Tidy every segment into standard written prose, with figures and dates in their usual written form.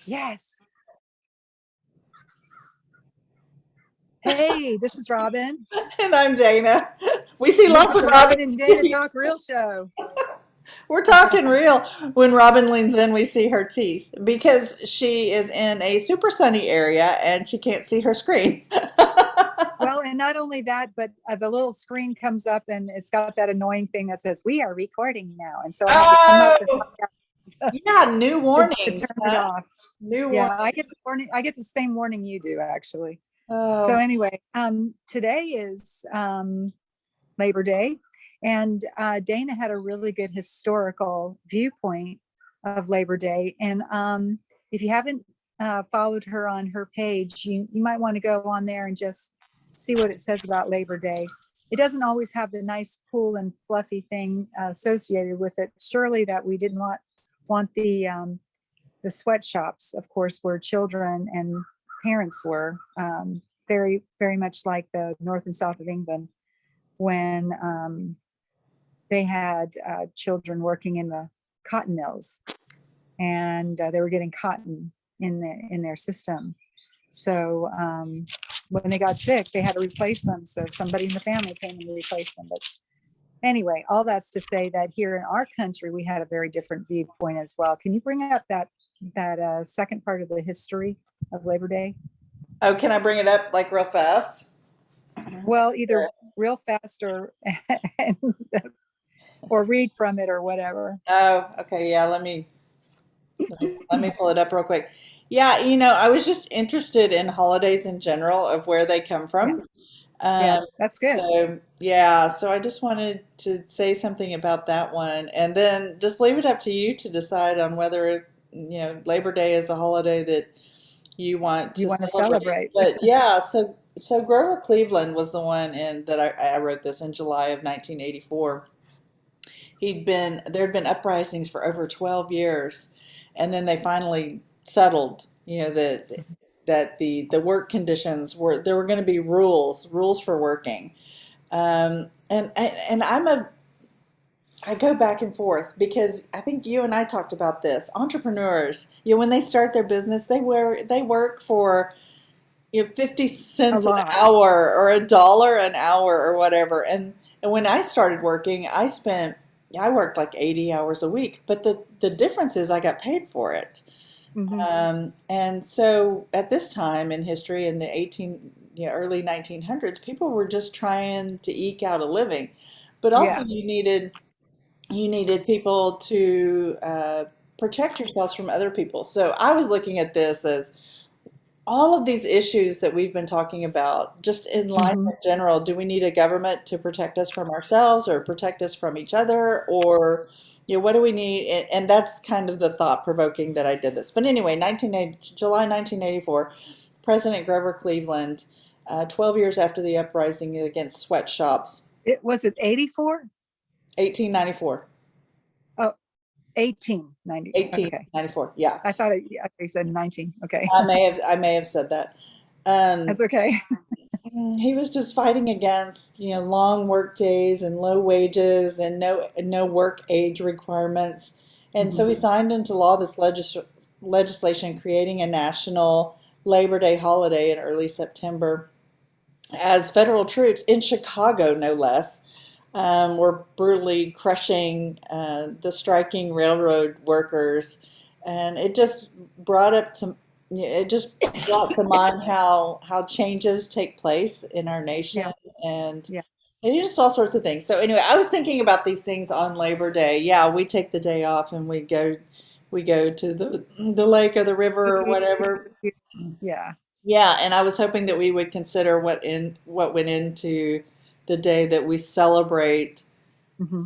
Yes. Hey, this is Robin. And I'm Dana. We see This lots is of the Robin Robin's and Dana teeth. Talk Real Show. We're talking real. When Robin leans in, we see her teeth because she is in a super sunny area and she can't see her screen. Well, and not only that, but the little screen comes up and it's got that annoying thing that says, "We are recording now." And so I have to come up and Oh, yeah, new to warnings, turn it huh? off. New Yeah, I warnings. get the warning. I get the same warning you do, actually. So Oh, anyway, today is Labor Day, and Dana had a really good historical viewpoint of Labor Day. And if you haven't followed her on her page, you might want to go on there and just see what it says about Labor Day. It doesn't always have the nice, cool, and fluffy thing associated with it. Surely that we didn't want the sweatshops, of course, where children and parents were, very, very much like the north and south of England when they had children working in the cotton mills, and they were getting cotton in their system. So when they got sick, they had to replace them. So somebody in the family came and replaced them. But anyway, all that's to say that here in our country, we had a very different viewpoint as well. Can you bring up that second part of the history of Labor Day? oh, can I bring it up like real fast? Well, either real fast or read from it or whatever. Oh, okay. Yeah, let me pull it up real quick. Yeah, I was just interested in holidays in general of where they come Yeah, from. yeah, Um, that's good. so I just wanted to say something about that one, and then just leave it up to you to decide on whether, Labor Day is a holiday that you want You to want to celebrate. celebrate. But yeah, so Grover Cleveland was the one, and that I wrote this in July of 1984. There'd been uprisings for over 12 years, and then they finally settled, that the work conditions there were going to be rules for working. And I go back and forth because I think you and I talked about this. Entrepreneurs, when they start their business, they work for 50 A cents an lot. hour or $1 an hour or whatever. And when I started working, I worked like 80 hours a week, but the difference is I got paid for it. Hmm. And so at this time in history, in the early 1900s, people were just trying to eke out a living, but also Yeah. you needed people to protect yourselves from other people. So I was looking at this as all of these issues that we've been talking about, just in life Hmm. in general. Do we need a government to protect us from ourselves or protect us from each other? Or, what do we need? And that's kind of the thought provoking that I did this. But anyway, July 1984, President Grover Cleveland, 12 years after the uprising against sweatshops, It was it 84? 1894. Oh, 1890. Okay. 1894, yeah. I thought you said 19. Okay. I may have said that. Um, That's okay. He was just fighting against, long work days and low wages and no work age requirements. And Hmm. so he signed into law this legislation creating a national Labor Day holiday in early September as federal troops in Chicago, no less, were brutally crushing the striking railroad workers, and it just brought to mind how changes take place in our nation, Yeah. and Yeah. just all sorts of things. So anyway, I was thinking about these things on Labor Day. Yeah, we take the day off and we go to the lake or the river or Beach. whatever. Yeah. Yeah, and I was hoping that we would consider what went into the day that we celebrate Hmm.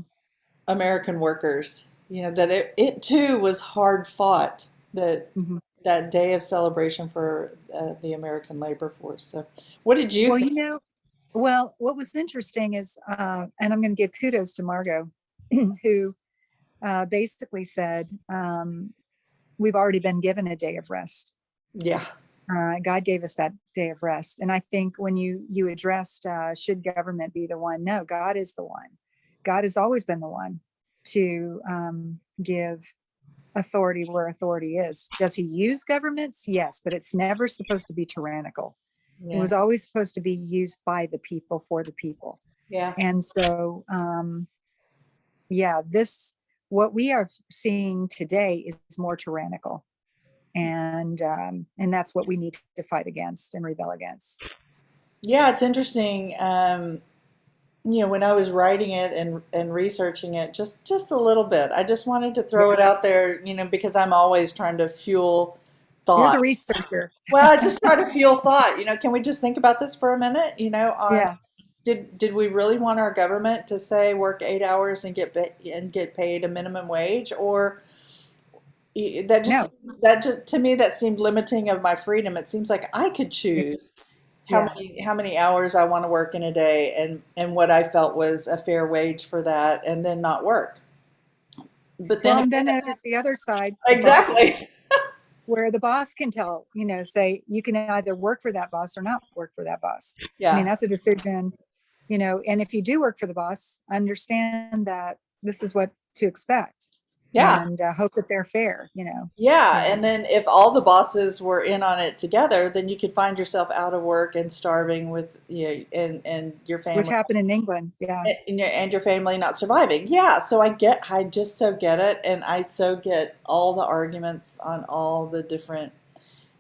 American workers. That it too was hard fought, Hmm. that day of celebration for the American labor force. So, what did you Well, think? what was interesting is, and I'm going to give kudos to Margot, who basically said, we've already been given a day of rest. Yeah, God gave us that day of rest. And I think when you addressed, should government be the one? No, God is the one. God has always been the one to give. authority where authority is. Does he use governments? Yes, but it's never supposed to be tyrannical. It Yeah. was always supposed to be used by the people for the people. Yeah. And so, yeah, this, what we are seeing today is more tyrannical. And that's what we need to fight against and rebel against. Yeah, it's interesting. When I was writing it and researching it just a little bit, I just wanted to throw Yeah. it out there, because I'm always trying to fuel You're the thought. researcher. Well, I just try to fuel thought. Can we just think about this for a minute? On Yeah. did we really want our government to say work 8 hours and get paid a minimum wage, or that just No. that just to me that seemed limiting of my freedom. It seems like I could It, choose yeah. how many hours I want to work in a day, and what I felt was a fair wage for that, and then not work. But then Well, and then again, there's the other side, the exactly. boss, where the boss can tell, say you can either work for that boss or not work for that boss. I mean, Yeah. that's a decision, and if you do work for the boss, understand that this is what to expect Yeah. and hope that they're fair, Yeah, and and then if all the bosses were in on it together, then you could find yourself out of work and starving with and your which family happened in England. Yeah. and your family not surviving. Yeah, so I just so get it, and I so get all the arguments on all the different.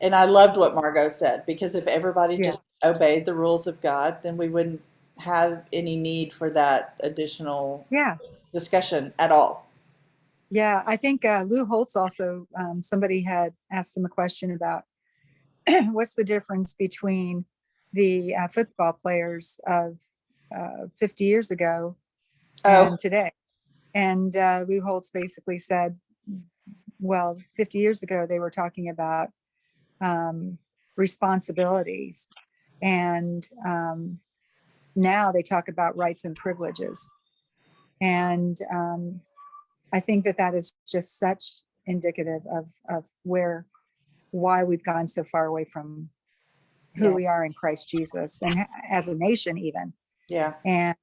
And I loved what Margot said, because if everybody Yeah. just obeyed the rules of God, then we wouldn't have any need for that additional Yeah. discussion at all. Yeah. I think Lou Holtz also, somebody had asked him a question about what's the difference between the football players of 50 years ago Oh, and today. And Lou Holtz basically said, well, 50 years ago, they were talking about um, responsibilities. And now they talk about rights and privileges. And I think that that is just such indicative of why we've gone so far away from who yeah, we are in Christ Jesus and as a nation, even. yeah, And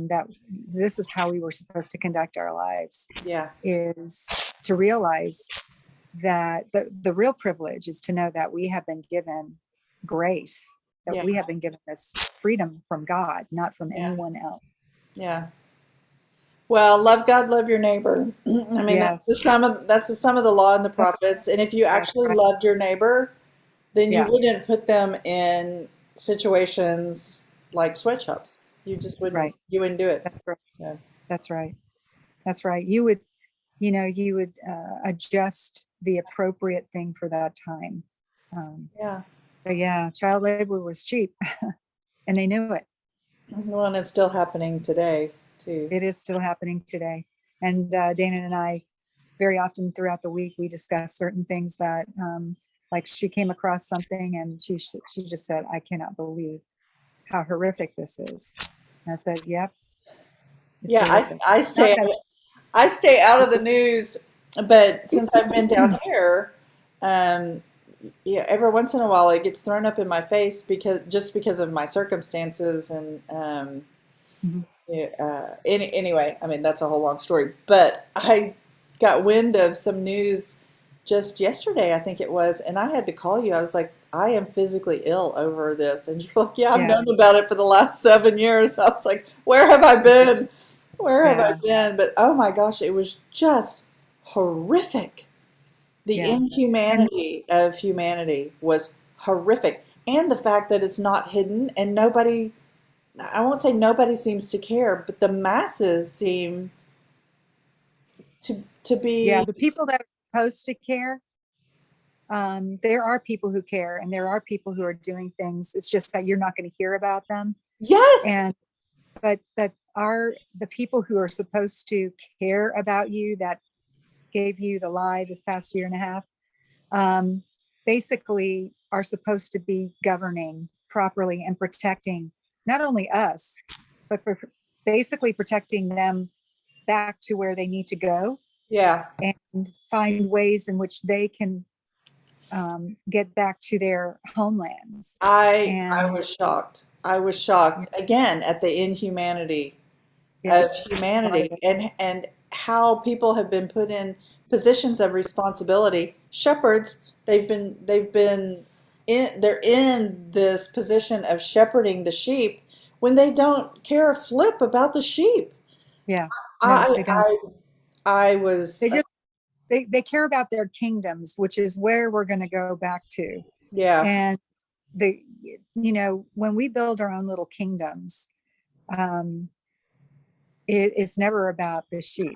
that this is how we were supposed to conduct our lives, yeah, is to realize that the real privilege is to know that we have been given grace, that yeah, we have been given this freedom from God, not from yeah, anyone else. yeah. Well, love God, love your neighbor. I mean, Yes, that's the sum of the law and the that's prophets. And if you actually right. loved your neighbor, then you Yeah, wouldn't put them in situations like sweatshops. You just wouldn't. right. You wouldn't do it. That's right. So, That's right. That's right. You would adjust the appropriate thing for that time. Um, yeah. but yeah, child labor was cheap, and they knew it. Well, and it's still happening today too. It is still happening today. And Dana and I, very often throughout the week, we discuss certain things that, like, she came across something and she just said, "I cannot believe how horrific this is." And I said, "Yep, it's Yeah, horrific." I Not stay that. I stay out of the news, but since I've been down here, um, yeah, every once in a while it gets thrown up in my face because of my circumstances and Mhm. yeah, anyway, I mean that's a whole long story. But I got wind of some news just yesterday, I think it was, and I had to call you. I was like, I am physically ill over this, and you're like, yeah, I've Yeah, known about it for the last 7 years. I was like, where have I been? Where have I yeah, been? But oh my gosh, it was just horrific. The yeah, and inhumanity of humanity was horrific. And the fact that it's not hidden and nobody, I won't say nobody seems to care, but the masses seem to yeah. be, The people that are supposed to care, there are people who care, and there are people who are doing things. It's just that you're not going to hear about them. yes, And but are the people who are supposed to care about you, that gave you the lie this past year and a half, um, basically are supposed to be governing properly and protecting not only us, but basically protecting them back to where they need to go yeah. and find ways in which they can get back to their homelands. I And was shocked. I was yeah, shocked again at the inhumanity of yes, a lot of humanity it. and how people have been put in positions of responsibility. Shepherds, they're in this position of shepherding the sheep when they don't care a flip about the sheep. Yeah. No, I they don't. I I was They just they care about their kingdoms, which is where we're going to go back to. yeah, And the when we build our own little kingdoms, um, it's never about the sheep.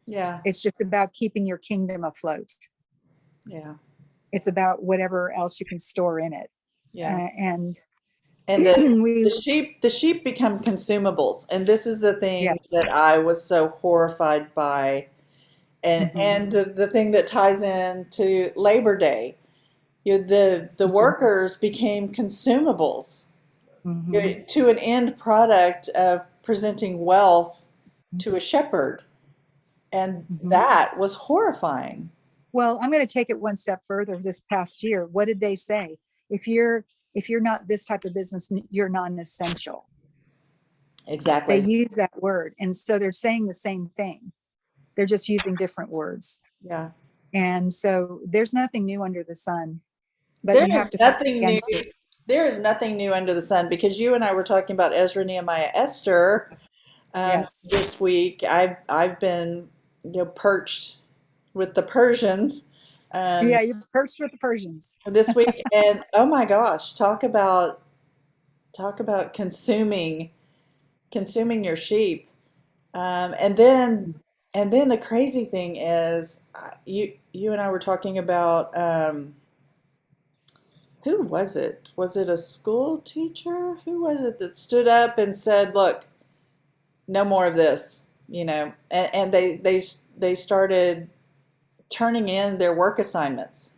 yeah, It's just about keeping your kingdom afloat. yeah, It's about whatever else you can store in it. yeah. And And we, the sheep become consumables, and this is the thing yes. that I was so horrified by, Hmm. and the thing that ties into Labor Day. The workers became consumables, Hmm. to an end product of presenting wealth to a shepherd, and Hmm. that was horrifying. Well, I'm going to take it one step further. This past year, what did they say? If you're if you're not this type of business, you're non-essential. They Exactly. use that word, and so they're saying the same thing. They're just using different words. Yeah. And so there's nothing new under the sun, but There you have is to fight nothing new. against it. There is nothing new under the sun, because you and I were talking about Ezra, Nehemiah, Esther, Yes. this week. I've been, perched with the Persians, um, Yeah, you're cursed with the Persians. this week, and oh my gosh, talk about consuming your sheep. Um, and then and then the crazy thing is, you and I were talking about, who was it? Was it a school teacher? Who was it that stood up and said, "Look, no more of this," and they started turning in their work assignments.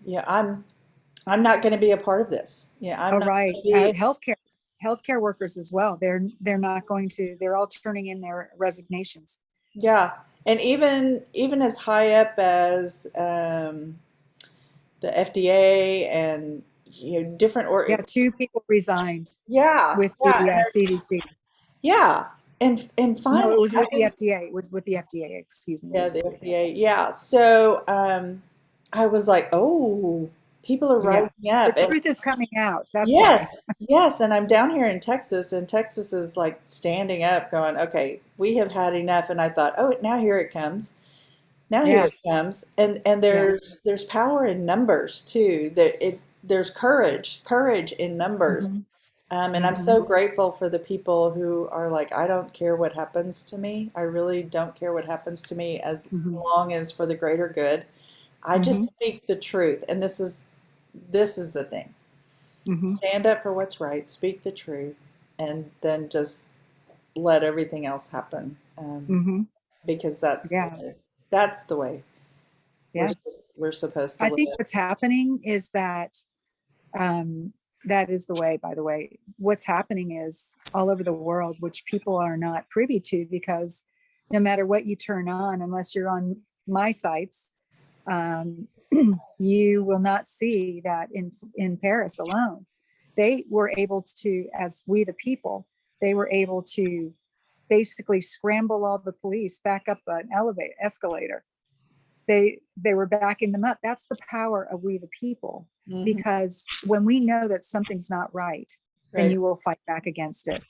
I'm not going to be a part of this. I'm Oh, not right. going to be. Healthcare workers as well. They're not going to. They're all turning in their resignations. Yeah, and even as high up as, the FDA, and different Yeah, two people resigned yeah, with the yeah, CDC. yeah, and No, finally, it was I with the think, FDA. It was with the FDA. Excuse me. It yeah, was the with the FDA, yeah. So, I was like, oh, people are Yeah. rising The up, and truth is coming out. That's why. yes, yes, and I'm down here in Texas, and Texas is like standing up, going, okay, we have had enough. And I thought, oh, now here it comes. Now here Yeah. it comes, and Yeah. there's power in numbers too. There's courage in numbers. Hmm. And I'm Hmm. so grateful for the people who are like, I don't care what happens to me. I really don't care what happens to me, as Hmm. long as for the greater good. I just Hmm. speak the truth, and this is the thing. Hmm. Stand up for what's right, speak the truth, and then just let everything else happen. Hmm. Because that's Yeah. that's the way we're Yeah. we're supposed to I live. think what's happening is um, that is the way, by the way. What's happening is all over the world, which people are not privy to, because no matter what you turn on, unless you're on my sites, um, you will not see that in Paris alone. They were able to, as we the people, they were able to basically scramble all the police back up an elevator escalator. They were backing them up. That's the power of we the people, Hmm. because when we know that something's not right, then Right, you will fight back against it,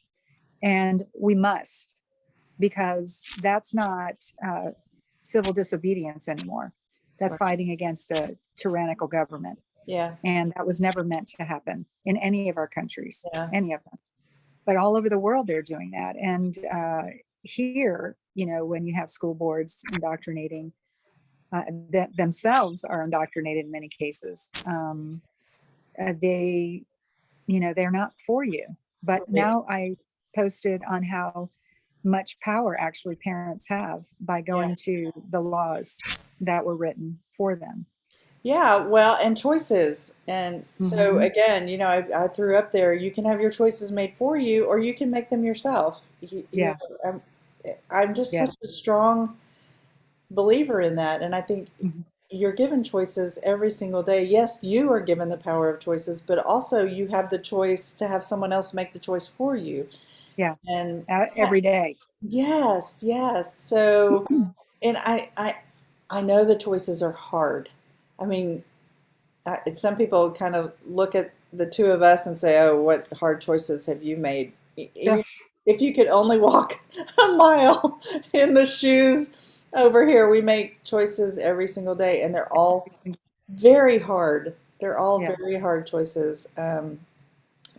and we must, because that's not civil disobedience anymore. That's right. fighting against a tyrannical government, Yeah, and that was never meant to happen in any of our countries, yeah, any of them. But all over the world they're doing that. And here, when you have school boards indoctrinating, that themselves are indoctrinated in many cases. They, they're not for you. But right. now I posted on how much power actually parents have by Yeah. going to the laws that were written for them. Yeah, well, and choices. And so Hmm. again, I threw up there, you can have your choices made for you, or you can make them yourself. Yeah. I'm just Yeah. such a strong believer in that. And I think Hmm. you're given choices every single day. Yes, you are given the power of choices, but also you have the choice to have someone else make the choice for you. Yeah. And Every day. yes, yes. So, and I know the choices are hard. I mean, some people kind of look at the two of us and say, "Oh, what hard choices have you made?" Ugh, If you could only walk a mile in the shoes over here, we make choices every single day, and they're all very hard. They're all yeah. very hard choices. And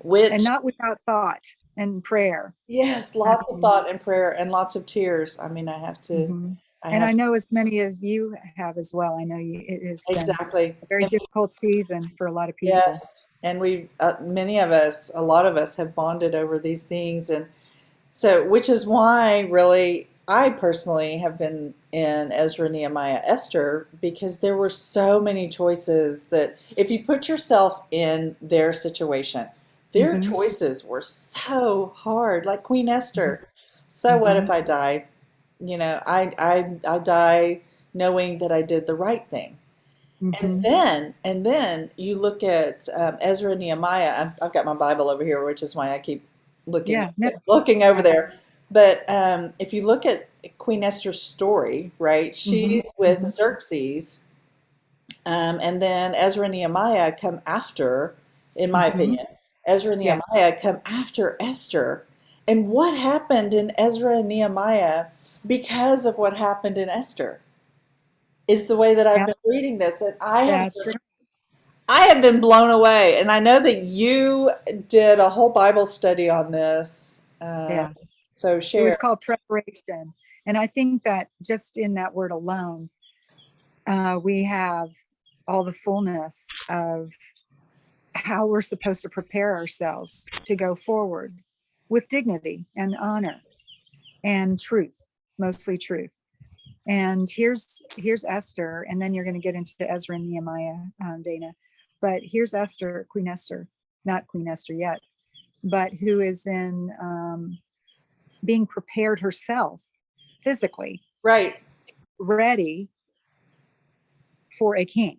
Which, not without thought and prayer. yes, lots of Um, thought and prayer and lots of tears. I mean, mhm. I And have I know as many of you have as well. I know it has been exactly. a very And difficult season for a lot of people. yes, and many of us, a lot of us have bonded over these things, and so, which is why really I personally have been in Ezra, Nehemiah, Esther, because there were so many choices that if you put yourself in their situation, their Hmm. choices were so hard. Like Queen Hmm. Esther, so what Hmm. if I die? You know, I die knowing that I did the right thing. Hmm. And then you look at Ezra and Nehemiah. I've got my Bible over here, which is why I keep looking Yeah, no, looking over I, there. But if you look at Queen Esther's story, right? hmm. She's with Hmm. Xerxes, and then Ezra and Nehemiah come after, in my Hmm. opinion, Ezra and Yeah, Nehemiah come after Esther. And what happened in Ezra and Nehemiah because of what happened in Esther is the way that I've yeah, been reading this, and that's right. I have been blown away, and I know that you did a whole Bible study on this. Yeah. So It share. was called preparation. And I think that just in that word alone, we have all the fullness of how we're supposed to prepare ourselves to go forward with dignity and honor and truth, mostly truth. And here's Esther, and then you're going to get into Ezra and Nehemiah, Dana. But here's Esther, Queen Esther, not Queen Esther yet, but who is in being prepared herself physically, Right. ready for a king.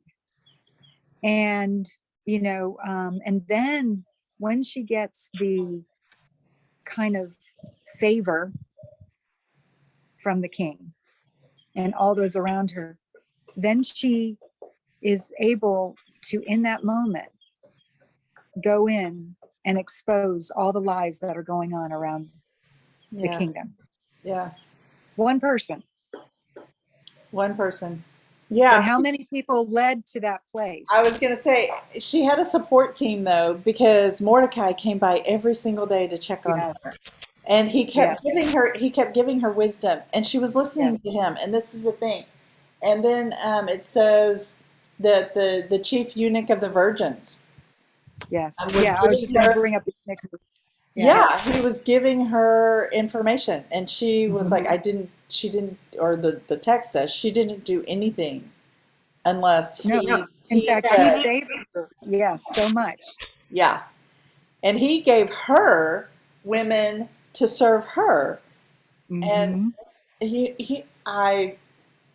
And and then when she gets the kind of favor from the king and all those around her, then she is able to, in that moment, go in and expose all the lies that are going on around the Yeah. kingdom. Yeah. One person. One person. But Yeah. how many people led to that I place? was going to say she had a support team though, because Mordecai came by every single day to check on her. Yes, And yes, he kept giving her wisdom, and she was yes, listening to him. And this is the thing. And then it says that the chief eunuch of the virgins yes. was Yeah, I was giving just going to her. bring up the mix. Yeah, Yes. he was giving her information, and she was Mhm. like, she didn't, or the text says she didn't do anything unless No, in he fact, he said, favored her. Yes, so much. yeah. And he gave her women to serve her. And Hmm.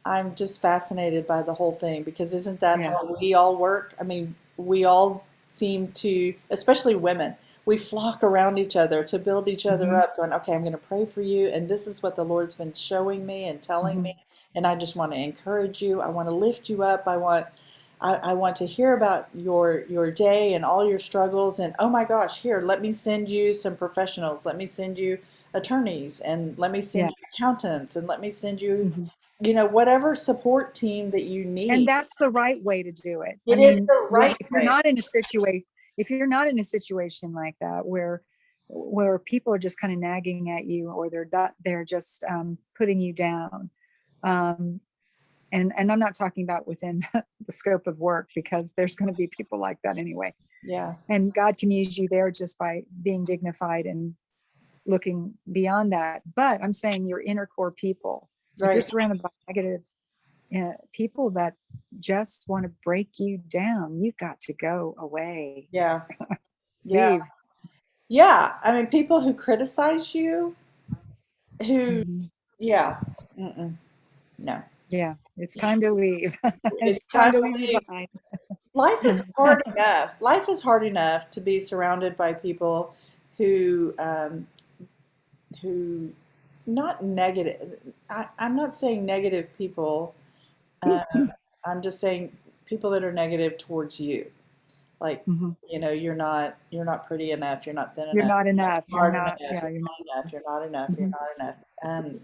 I'm just fascinated by the whole thing, because isn't that Yeah. how we all work? I mean, we all seem to, especially women, we flock around each other to build each other Hmm. up, going, okay, I'm going to pray for you, and this is what the Lord's been showing me and telling Hmm. me, and I just want to encourage you. I want to lift you up. I want to hear about your day and all your struggles, and oh my gosh, here, let me send you some professionals. Let me send you attorneys, and let me Yeah. send you accountants, and let me send you, Hmm. whatever support team that you And need. that's the right way to do it. I It is mean, the right if you're way. not in a situation, if you're not in a situation like that where people are just kind of nagging at you, or they're just putting you down, um, and I'm not talking about within the scope of work, because there's going to be people like that anyway. Yeah, And God can use you there just by being dignified and looking beyond that. But I'm saying your inner core people, if you're right. surrounded by negative people that just want to break you down, you've got to go away, Yeah, yeah, leave. yeah. I mean, people who criticize you, who, Mhm. yeah, mm-mm, no. Yeah, it's time to leave. It's It's time time to to leave you leave. behind. Life is hard enough. Life is hard enough to be surrounded by people who, who, not negative. I'm not saying negative people. Uh, I'm just saying people that are negative towards you, like, Mhm. you're not pretty enough, you're not thin You're enough, not you're not enough. You're smart not, enough, yeah, you're you're not enough, you're not enough, you're not. not enough.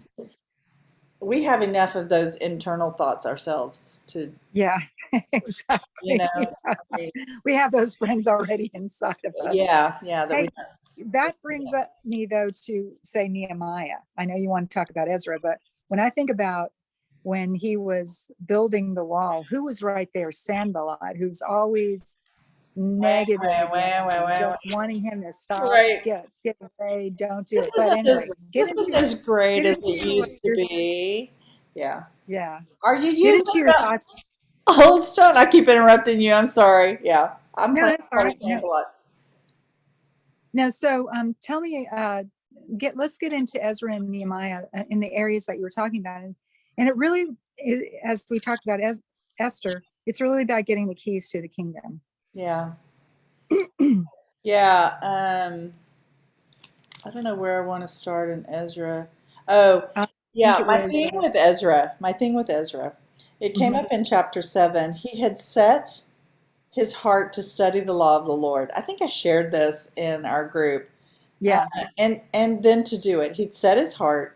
We have enough of those internal thoughts ourselves to, Yeah, you exactly. know, Yeah. say, We have those friends already inside of us. yeah, that we, Hey, that brings up me though to say Nehemiah. I know you want to talk about Ezra, but when I think about when he was building the wall, who was right there? Sanballat, who's always wah, negative wah, wah, against wah, him, wah, just wanting him to wah. stop, Right. get away, don't do This it. But isn't as anyway, this isn't as great as it used to your, be. Yeah. yeah, Are you get using into your the thoughts. Old Stone? I keep interrupting you. I'm sorry. Yeah, I'm No, playing that's all Party right. No, Campbell. no. So, tell me, let's get into Ezra and Nehemiah in the areas that you were talking about, and it really, as we talked about Esther, it's really about getting the keys to the kingdom. Yeah, yeah. I don't know where I want to start in Ezra. Oh, I think yeah. it was, My thing with Ezra, it came mhm, up in chapter 7. He had set his heart to study the law of the Lord. I think I shared this in our group. Uh, yeah, and then to do it, he'd set his heart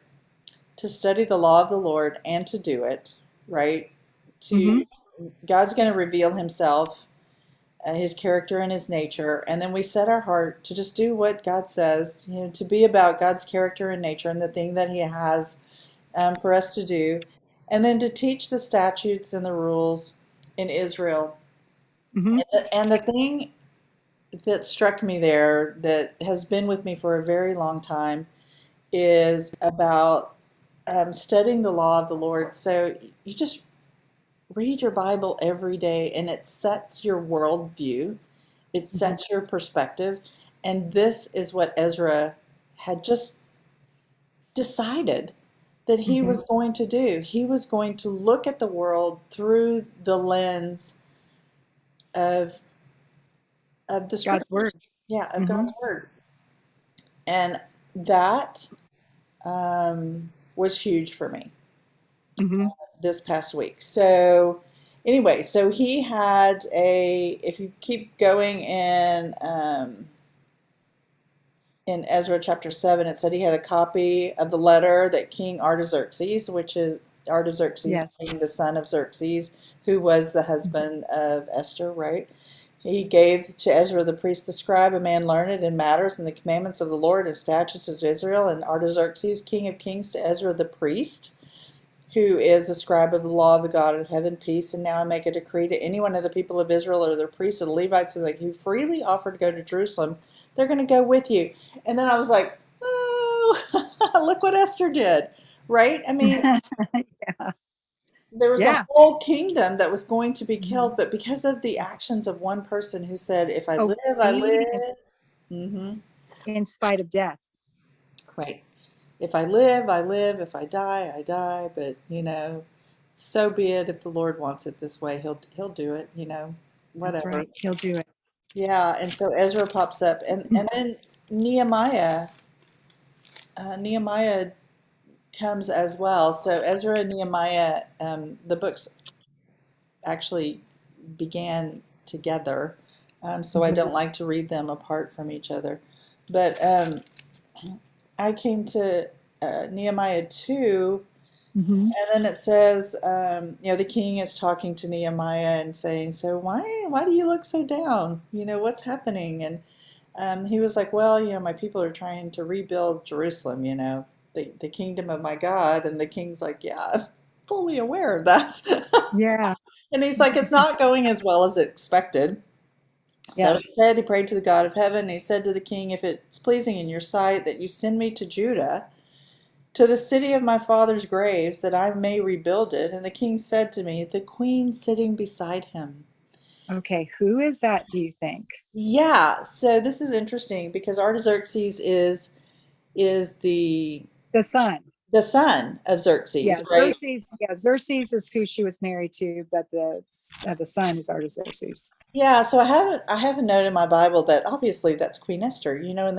to study the law of the Lord and to do it, right? To hmm God's going to reveal himself, his character and his nature, and then we set our heart to just do what God says, to be about God's character and nature and the thing that he has for us to do, and then to teach the statutes and the rules in Israel. hmm And the thing that struck me there that has been with me for a very long time is about studying the law of the Lord. So you just read your Bible every day and it sets your worldview, it hmm sets your perspective. And this is what Ezra had just decided that he hmm was going to do. He was going to look at the world through the lens of the God's scriptures. word. Yeah, of Hmm God's word. And that was huge for me hmm this past week. So anyway, so he had if you keep going in Ezra chapter 7, it said he had a copy of the letter that King Artaxerxes, which is Artaxerxes Yes. being the son of Xerxes, who was the husband of Esther, right? He gave to Ezra the priest, the scribe, a man learned in matters and the commandments of the Lord and statutes of Israel, and Artaxerxes, king of kings, to Ezra the priest, who is a scribe of the law of the God of heaven, peace. And now I make a decree to any one of the people of Israel or their priests or the Levites who freely offer to go to Jerusalem, they're going to go with you. And then I was like, oh, look what Esther did, right? I mean, there was a Yeah. whole kingdom that was going to be Mhm. killed, but because of the actions of one person who said, if I live, I Obedient live. Hmm. in spite of death. Right. If I live, I live. If I die, I die. But so be it. If the Lord wants it this way, He'll do it. That's Whatever. right. He'll do it. Yeah. And so Ezra pops up, and then Nehemiah. Nehemiah comes as well. So Ezra and Nehemiah, the books actually began together. So I Mhm. don't like to read them apart from each other. But I came to Nehemiah 2. Mhm. And then it says, the king is talking to Nehemiah and saying, "So why do you look so down? What's happening?" And he was like, "Well, my people are trying to rebuild Jerusalem. The kingdom of my God." And the king's like, "Yeah, I'm fully aware of that." Yeah. And he's like, "It's not going as well as expected." So Yeah. he prayed to the God of heaven. And he said to the king, "If it's pleasing in your sight that you send me to Judah, to the city of my father's graves, that I may rebuild it." And the king said to me, "The queen sitting beside him." Okay. Who is that, do you think? Yeah, so this is interesting because Artaxerxes is The son. the son of Xerxes, right? Yeah, Xerxes is who she was married to, but the son is Artaxerxes. Yeah, so I have a note in my Bible that obviously that's Queen Esther, and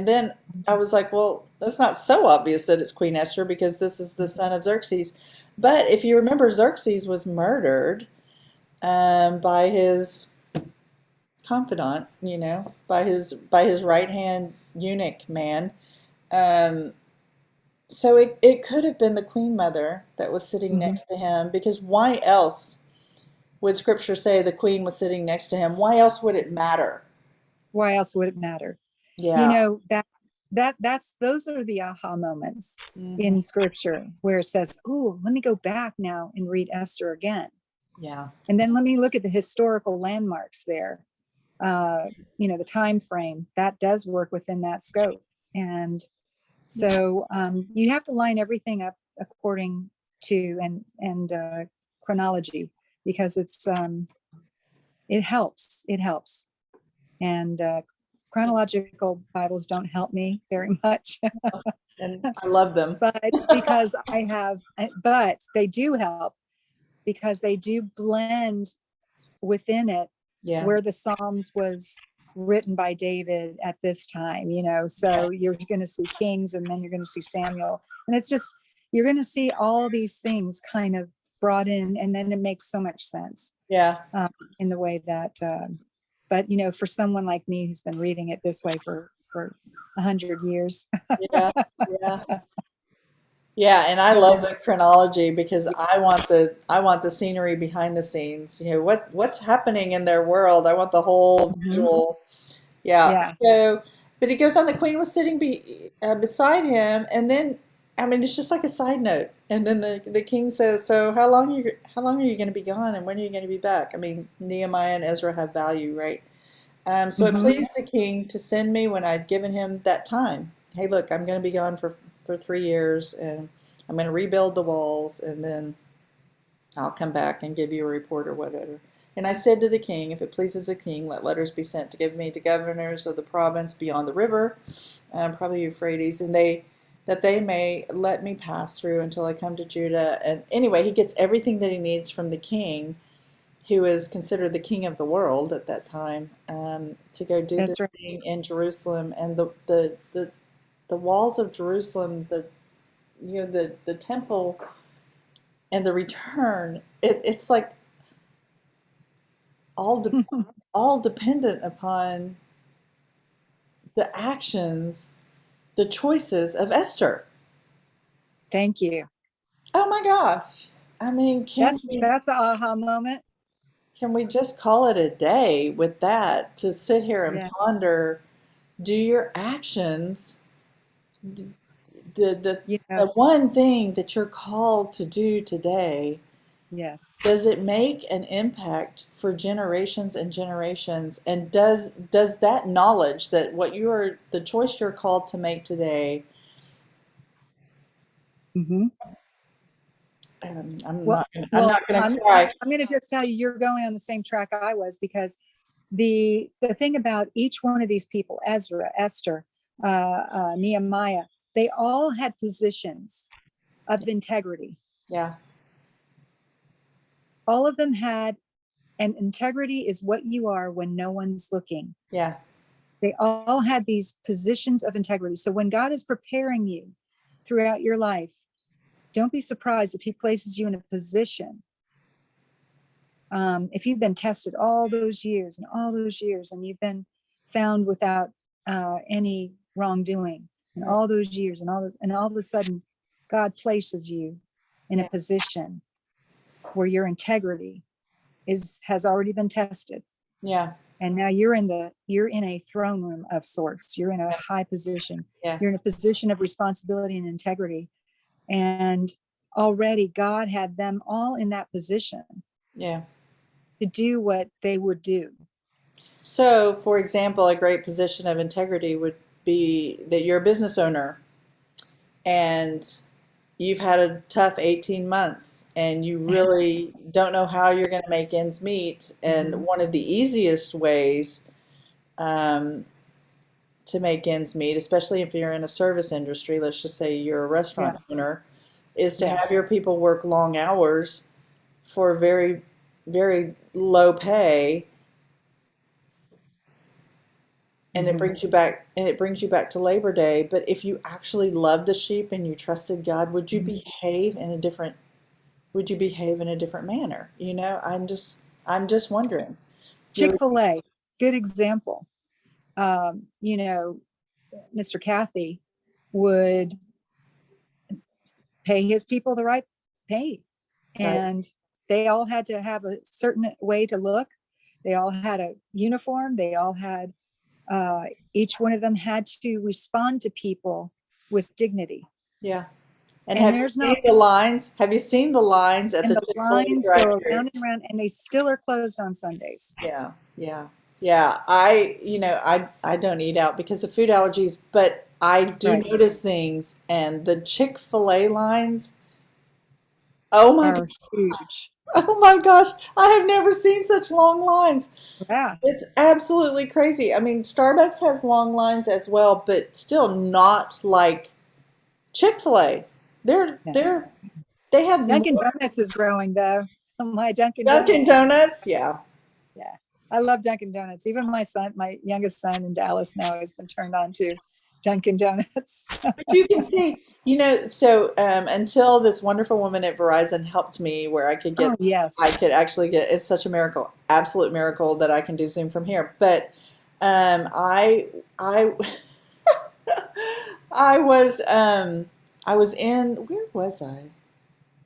then I was like, well, that's not so obvious that it's Queen Esther because this is the son of Xerxes. But if you remember, Xerxes was murdered by his confidant, by his right hand eunuch man. Um, so it could have been the Queen Mother that was sitting Hmm. next to him, because why else would Scripture say the Queen was sitting next to him? Why else would it matter? Why else would it matter? You Yeah. know, that's those are the aha moments Hmm. in scripture where it says, "Oh, let me go back now and read Esther again." Yeah. And then let me look at the historical landmarks there. Uh, the time frame that does work within that scope. And so you have to line everything up according to and chronology, because it helps. It helps. And chronological Bibles don't help me very much, And I love them. but because but they do help because they do blend within it Yeah. where the Psalms was written by David at this time, Yeah. so you're going to see Kings and then you're going to see Samuel. And it's just, you're going to see all these things kind of brought in, and then it makes so much sense Yeah. um, in the way that, but for someone like me who's been reading it this way for 100 years. Yeah. Yeah. Yeah, and I But love the chronology because I want the scenery behind the scenes. What's happening in their world. I want the whole Mhm. visual. Yeah. Yeah, So, but he goes on. The queen was sitting beside him, and then I mean, it's just like a side note. And then the king says, "So how long are you going to be gone, and when are you going to be back?" I mean, Nehemiah and Ezra have value, right? So it hmm, pleased the king to send me when I'd given him that time. Hey, look, I'm going to be gone for 3 years, and I'm going to rebuild the walls, and then I'll come back and give you a report or whatever. And I said to the king, if it pleases the king, let letters be sent to give me to governors of the province beyond the river, probably Euphrates, and that they may let me pass through until I come to Judah. And anyway, he gets everything that he needs from the king, who is considered the king of the world at that time, to go do the that's right. thing in Jerusalem. And the walls of Jerusalem, the temple and the return, it's like all de all dependent upon the actions, the choices of Esther. Thank you. Oh my gosh. I mean, can we That's an aha moment. can we just call it a day with that, to sit here and Yeah, ponder, do your actions, the the you the know, one thing that you're called to do today, yes. does it make an impact for generations and generations? And does that knowledge that the choice you're called to make today, Hmm. I'm Well, not gonna, I'm well, not gonna I'm cry. I'm going to just tell you, you're going on the same track I was, because the thing about each one of these people, Ezra, Esther, Nehemiah, they all had positions of integrity. Yeah, All of them had, and integrity is what you are when no one's looking. yeah, They all had these positions of integrity. So when God is preparing you throughout your life, don't be surprised if He places you in a position. If you've been tested all those years and all those years, and you've been found without any wrongdoing, and right, all those years, and all of a sudden, God places you in a yeah, position where your integrity has already been tested, yeah, and now you're in a throne room of sorts. You're in a high position. yeah, You're in a position of responsibility and integrity, and already God had them all in that position yeah. to do what they would do. So, for example, a great position of integrity would be that you're a business owner, and you've had a tough 18 months, and you really don't know how you're going to make ends meet. And Mhm. one of the easiest ways um, to make ends meet, especially if you're in a service industry, let's just say you're a Yeah, restaurant owner, is to yeah. have your people work long hours for very, very low pay. And Hmm. it brings you back to Labor Day. But if you actually love the sheep and you trusted God, would you Hmm. behave in a different would you behave in a different manner? I'm just wondering. You ever, Chick-fil-A, good example. You know, Mr. Kathy would pay his people the right pay. right? And they all had to have a certain way to look. They all had a uniform. They all had, uh, each one of them had to respond to people with dignity. Yeah. And And have you there's seen not, the lines? Have you seen the lines at and the the Chick-fil-A lines go drive-thru? around and around, and they still are closed on Sundays. Yeah, yeah, yeah. I don't eat out because of food allergies, but I do Right. notice things, and the Chick-fil-A lines. Oh my, Are huge. oh my gosh, I have never seen such long lines. Yeah. It's absolutely crazy. I mean, Starbucks has long lines as well, but still not like Chick-fil-A. They're Yeah. they're they have Dunkin' more Donuts is growing though. My Dunkin' Dunkin' Donuts is, Donuts. Yeah. yeah. I love Dunkin' Donuts. Even my son, my youngest son in Dallas now has been turned on to Dunkin' Donuts. But you can see, so until this wonderful woman at Verizon helped me where Oh, yes. I could actually get, it's such a miracle, absolute miracle that I can do Zoom from here. But I, I was, I was in, where was I?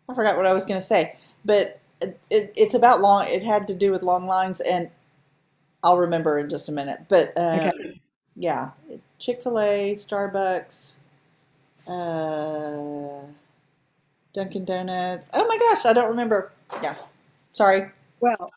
I forgot what I was going to say, but it's about long, it had to do with long lines, and I'll remember in just a minute. But Okay. yeah, Chick-fil-A, Starbucks, uh, Dunkin' Donuts. Oh my gosh, I don't remember. Yeah, sorry. Well,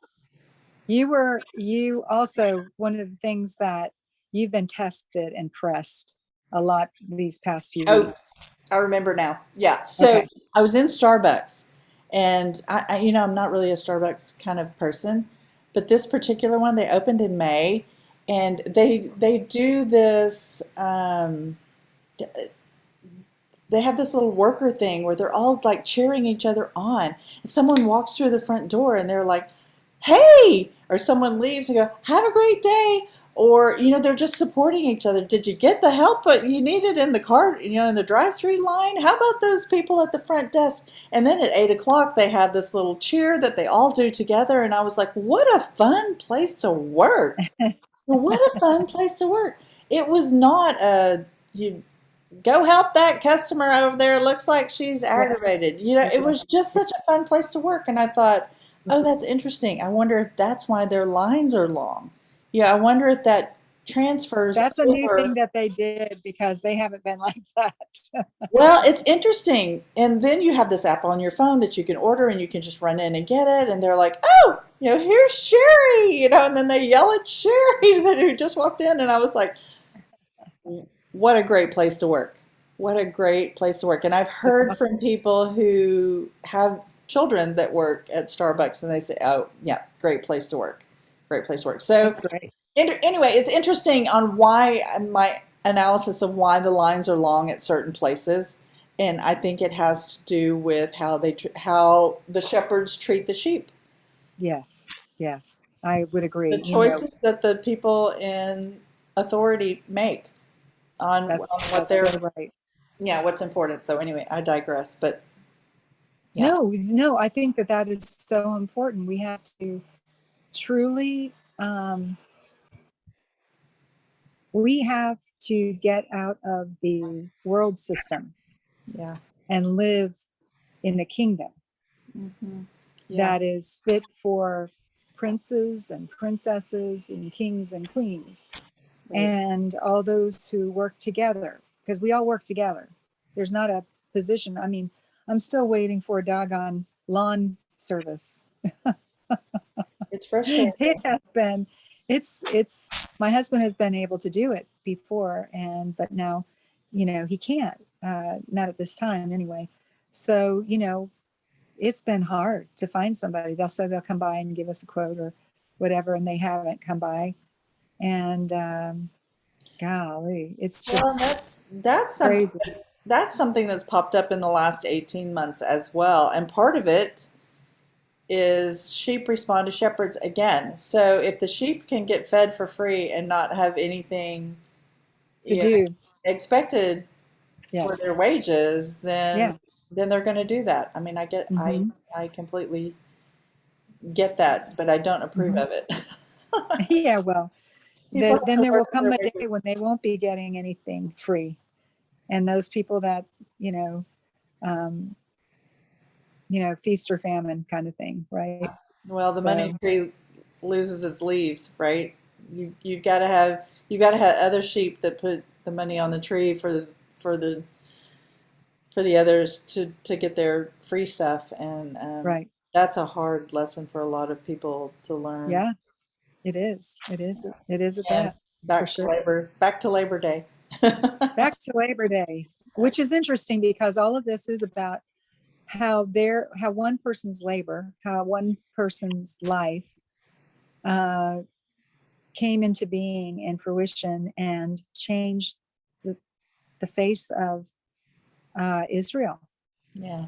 you also, one of the things that you've been tested and pressed a lot these past few Oh, weeks. I remember now. Yeah, so Okay. I was in Starbucks, and I'm not really a Starbucks kind of person, but this particular one they opened in May, and they do this. They have this little worker thing where they're all like cheering each other on. And someone walks through the front door and they're like, "Hey!" Or someone leaves and go, "Have a great day." Or, they're just supporting each other. Did you get the help but you needed in the car, in the drive-through line? How about those people at the front desk? And then at 8 o'clock, they had this little cheer that they all do together. And I was like, what a fun place to work. What a fun place to work. It was not you go help that customer over there. Looks like she's Yeah. aggravated. It Yeah. was just such a fun place to work. And I thought, oh, that's interesting. I wonder if that's why their lines are long. Yeah, I wonder if that transfers That's a new thing over. that they did because they haven't been like that. Well, it's interesting. And then you have this app on your phone that you can order and you can just run in and get it. And they're like, oh, here's Sherry, and then they yell at Sherry who just walked in. And I was like, what a great place to work. What a great place to work. And I've That's heard awesome. from people who have children that work at Starbucks and they say, oh, yeah, great place to work. Great place to work. So, That's great. anyway, it's interesting on why my analysis of why the lines are long at certain places. And I think it has to do with how the shepherds treat the sheep. Yes. Yes. I would agree. The choices that the people in authority make on what that's so they're right. yeah, what's important. So anyway, I digress, but yeah, No, no, I think that that is so important. We have to truly, we have to get out of the world system yeah, and live in a kingdom hmm yeah, that is fit for princes and princesses and kings and queens right. and all those who work together, because we all work together. There's not a position. I mean, I'm still waiting for a doggone lawn service. It's frustrating. It has been, it's my husband has been able to do it before, and but now, he can't, not at this time anyway. So, it's been hard to find somebody. They'll say they'll come by and give us a quote or whatever, and they haven't come by. And golly, it's Well, just that's something crazy. that's something that's popped up in the last 18 months as well, and part of it is sheep respond to shepherds again. So if the sheep can get fed for free and not have anything, To you know, do. expected Yeah. for their wages, then Yeah. then they're going to do that. I mean, Hmm. I completely get that, but I don't approve Hmm. of it. Yeah, well, People have then to there work will for come their a wages. day when they won't be getting anything free. And those people that, you know, um, feast or famine kind of thing, right? Well, the money So, tree loses its leaves, right? You got to have other sheep that put the money on the tree for the for the others to get their free stuff, and right. that's a hard lesson for a lot of people to learn. Yeah, it is. It is. It is at And that for sure. back to Labor Day. Back to Labor Day, which is interesting because all of this is about how one person's labor, how one person's life uh, came into being and fruition and changed the, the face of Israel Yeah,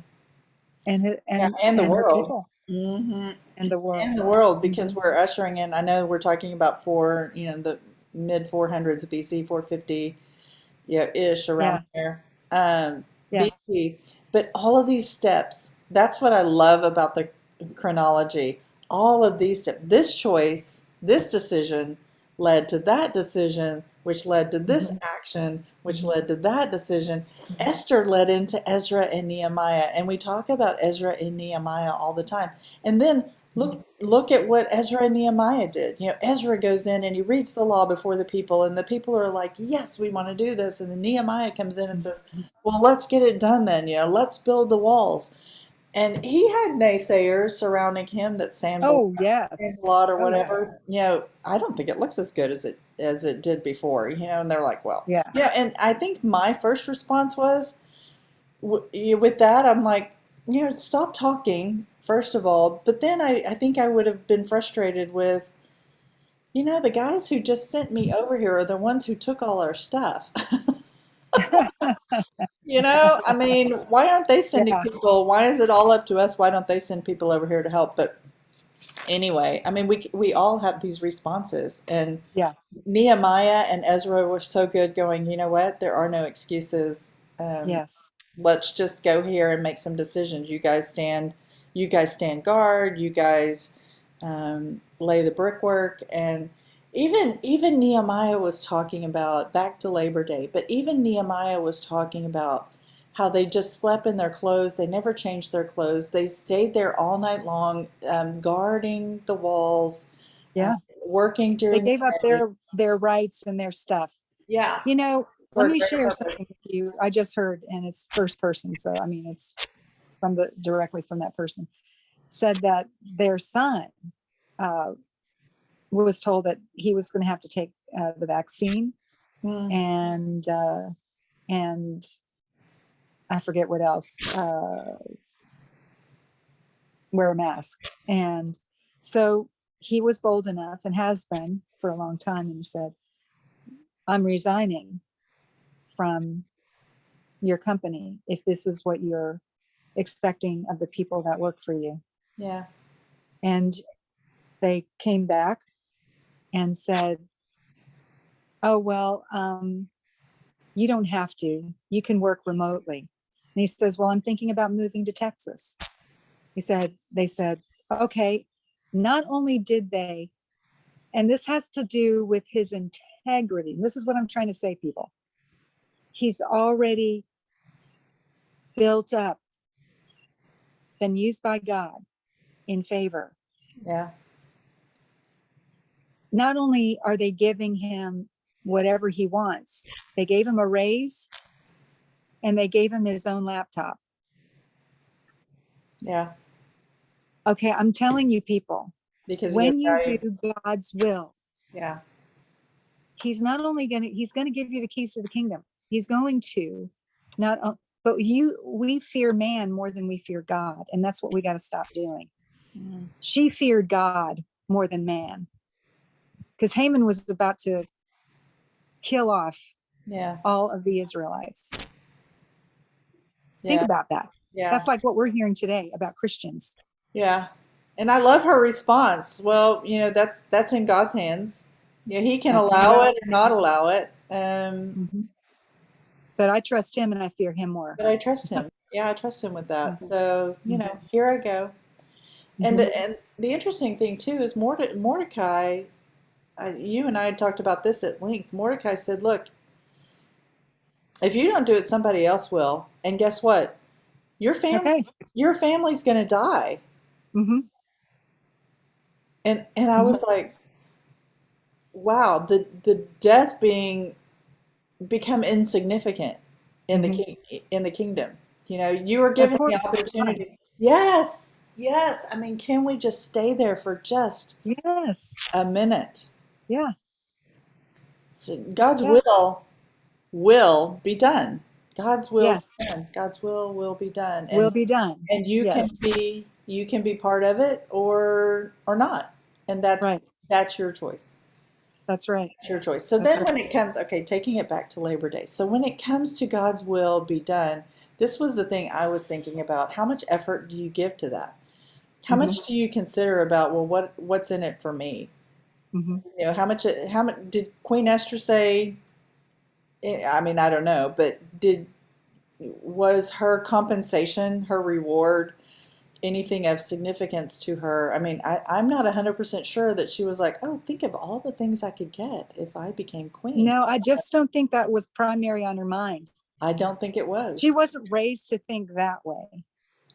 and yeah, and the her world. people Hmm. and the world. And the world, because Hmm. we're ushering in. I know we're talking about the mid 400s BC, 450, yeah, ish around Yeah, there, yeah. BC. But all of these steps, that's what I love about the chronology. All of these steps, this choice, this decision led to that decision, which led to this Hmm. action, which Hmm. led to that decision. Hmm. Esther led into Ezra and Nehemiah, and we talk about Ezra and Nehemiah all the time. And then look at what Ezra and Nehemiah did. Ezra goes in and he reads the law before the people, and the people are like, "Yes, we want to do this." And then Nehemiah comes in and says, Hmm. "Well, let's get it done then. Let's build the walls." And he had naysayers surrounding him that Oh, yes. Sandblot or Oh, yeah. whatever. I don't think it looks as good as it did before. And they're like, "Well, Yeah. yeah." And I think my first response was with that, I'm like, stop talking, first of all. But then I think I would have been frustrated with, the guys who just sent me over here are the ones who took all our stuff. I mean, why aren't they sending Yeah. people? Why is it all up to us? Why don't they send people over here to help? But anyway, I mean, we all have these responses, and Yeah. Nehemiah and Ezra were so good going, you know what? There are no excuses. Yes. Let's just go here and make some decisions. You guys stand guard. You guys lay the brickwork, and even Nehemiah was talking about back to Labor Day. But even Nehemiah was talking about how they just slept in their clothes. They never changed their clothes. They stayed there all night long, guarding the walls, uh, Yeah. working They during the gave up day. their rights and their stuff. Yeah, Let for a me greater share purpose. something with you. I just heard, and it's first person, so I mean it's directly from that person. Said that their son uh, was told that he was going to have to take the vaccine Mm, and and I forget what else, wear a mask. And so he was bold enough and has been for a long time, and he said, "I'm resigning from your company if this is what you're expecting of the people that work for you." yeah, And they came back and said, "Oh, well, you don't have to. You can work remotely." And he says, "Well, I'm thinking about moving to Texas." They said, "Okay." Not only did they, and this has to do with his integrity. And this is what I'm trying to say, people. He's already built up, been used by God in favor. yeah, Not only are they giving him whatever he wants, they gave him a raise and they gave him his own laptop. yeah. Okay, I'm telling you, people, Because he has when you do value. God's will, Yeah. he's not only going to, he's going to give you the keys to the kingdom. He's going to not, but we fear man more than we fear God. And that's what we got to stop doing. Mm, She feared God more than man because Haman was about to kill off yeah. all of the Israelites. Think Yeah. about that. Yeah. That's like what we're hearing today about Christians. Yeah. And I love her response. Well, that's in God's hands. He can That's in allow God's it or not hands. allow it. Mhm. But I trust him and I fear him more. But I trust him. Yeah, I trust him with that. Mhm. So, Mhm. here I go. And Mhm. and the interesting thing too is Mordecai. You and I had talked about this at length. Mordecai said, "Look, if you don't do it, somebody else will. And guess what? Your family, Okay. your family's going to die." Mhm. And I Mhm. was like, "Wow, the death being become insignificant in the Mhm. king in the kingdom. You are Of given the course, there's time. opportunity. Yes, yes. I mean, can we just stay there for just Yes. a minute? Yeah. So God's Yeah. will be done. God's will Yes. be done. God's will be done. Will be done. And Yes. you can be part of it or not. And Right. that's your choice. That's right. Your choice. So That's then right. when it comes, okay, taking it back to Labor Day. So when it comes to God's will be done, this was the thing I was thinking about. How much effort do you give to that? How Mhm. much do you consider about, well, what's in it for me? Mhm. How much did Queen Esther say? I mean, I don't know, but was her compensation, her reward, anything of significance to her? I mean, I'm not 100% sure that she was like, oh, think of all the things I could get if I became queen. No, I just don't think that was primary on her mind. I don't think it She was. wasn't raised to think that way.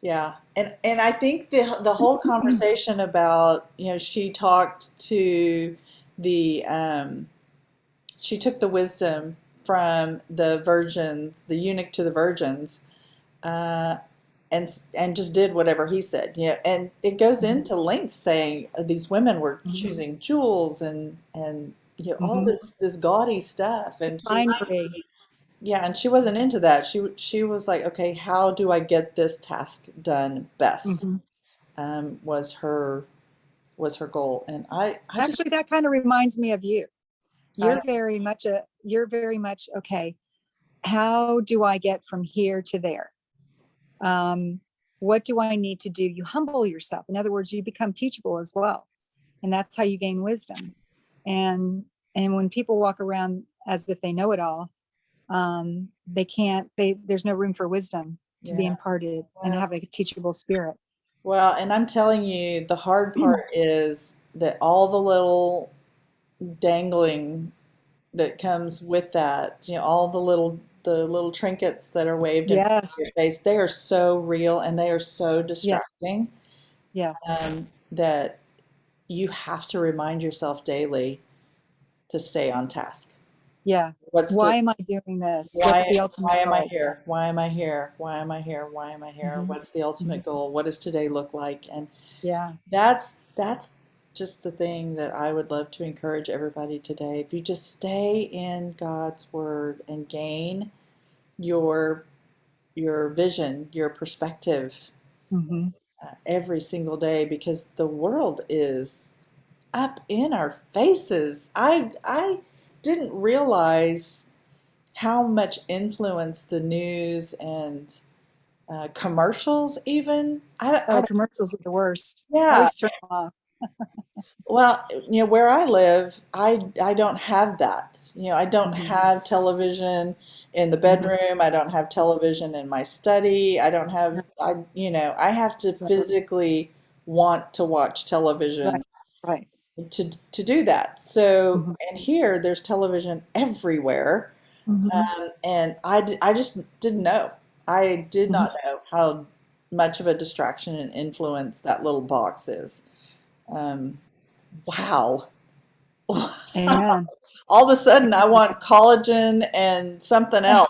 Yeah. And I think the whole conversation about, she talked to the she took the wisdom from the virgins, the eunuch to the virgins, uh, and just did whatever he said. And it goes Mhm. into length saying these women were Mhm. choosing jewels and all Mhm. this gaudy stuff, and Finery. she wasn't into that. She was like, okay, how do I get this task done best? Mhm. Was her goal, and I just Actually, that kind of reminds me of you. I You're very much okay. How do I get from here to there? Um, what do I need to do? You humble yourself. In other words, you become teachable as well, and that's how you gain wisdom. And when people walk around as if they know it all, they can't. There's no room for wisdom to be yeah. imparted and Well, have a teachable spirit. and I'm telling you, the hard part is that all the little dangling that comes with that, all the little trinkets that are waved in front of Yes. your face, they are so real and they are so Yes. distracting, Yes. that you have to remind yourself daily to stay on task. Yeah. What's the Why am I doing this? What's why the ultimate why am I goal? here? Why am I here? Why am I here? Why am I here? Hmm. What's the Hmm. ultimate goal? What does today look like? And Yeah. that's just the thing that I would love to encourage everybody today. If you just stay in God's word and gain your vision, your perspective, Hmm. every single day, because the world is up in our faces. I didn't realize how much influence the news and commercials even. Oh, commercials are the worst. I Yeah. always turn them off. Well, where I live, I don't have that. I don't Hmm. have television in the Hmm. bedroom. I don't have television in my study. I don't have I have to Right. physically want to watch Right. television Right. to do that. So, Hmm. and here there's television everywhere. Hmm. And I just didn't know. I did Hmm. not know how much of a distraction and influence that little box is. Um, wow. Amen. All of a sudden, I want collagen and something else.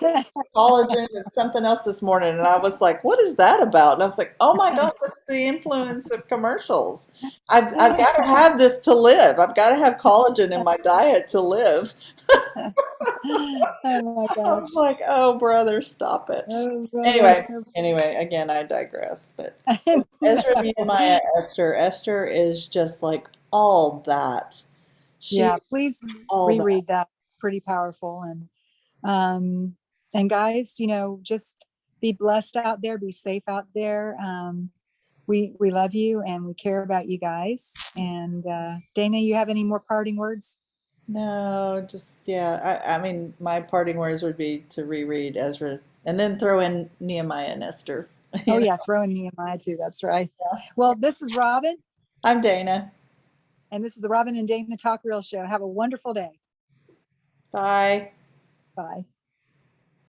Collagen and something else this morning. And I was like, what is that about? And I was like, oh my gosh, that's the influence of commercials. I've got to have this to live. I've got to have collagen in my diet to live. Oh my I was gosh. like, oh, brother, stop it. Oh, brother. Anyway, again, I digress. But Ezra, No. Nehemiah, Esther. Esther is just like all that. Yeah, She's please all that. reread that. It's pretty powerful. Um, and guys, just be blessed out there, be safe out there. We love you and we care about you guys. And Dana, you have any more parting words? No, just yeah. I mean, my parting words would be to reread And then throw in Nehemiah and Esther. Oh You know? yeah, throw in Nehemiah too. That's right. Well, this is Robin, I'm Dana. and this is the Robin and Dana Talk Real Show. Have a wonderful day. Bye. Bye.